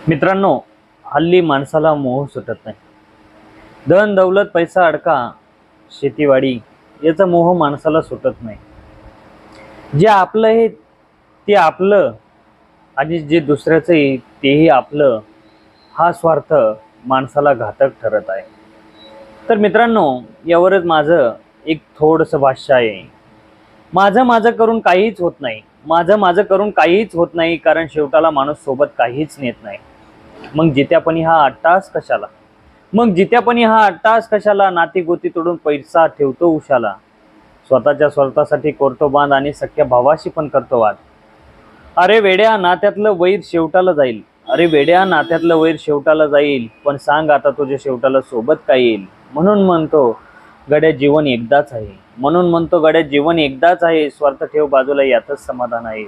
मित्रांनो, हल्ली माणसाला मोह सुटत नाही. धन दौलत पैसा अडका शेतीवाडी याचा मोह माणसाला सुटत नाही. जे आपलं आहे ते आपलं आणि जे दुसऱ्याचं आहे तेही आपलं, हा स्वार्थ माणसाला घातक ठरत आहे. तर मित्रांनो, यावरच माझं एक थोडंसं भाष्य आहे. माझं माझं करून काहीच होत नाही. माझं माझं करून काहीच होत नाही, कारण शेवटाला माणूस सोबत काहीच नेत नाही. मग जित्यापणी हा अट्टास कशाला? नाती गोती तोडून पैसा ठेवतो उशाला. स्वतःच्या स्वार्थासाठी करतो बांध आणि सख्या भावाशी पण करतो वाद. अरे वेड्या, नात्यातलं वैर शेवटाला जाईल. पण सांग आता तुझ्या शेवटाला सोबत काय येईल? म्हणून म्हणतो गड्या जीवन एकदाच आहे. स्वार्थ ठेव बाजूला, यातच समाधान आहे.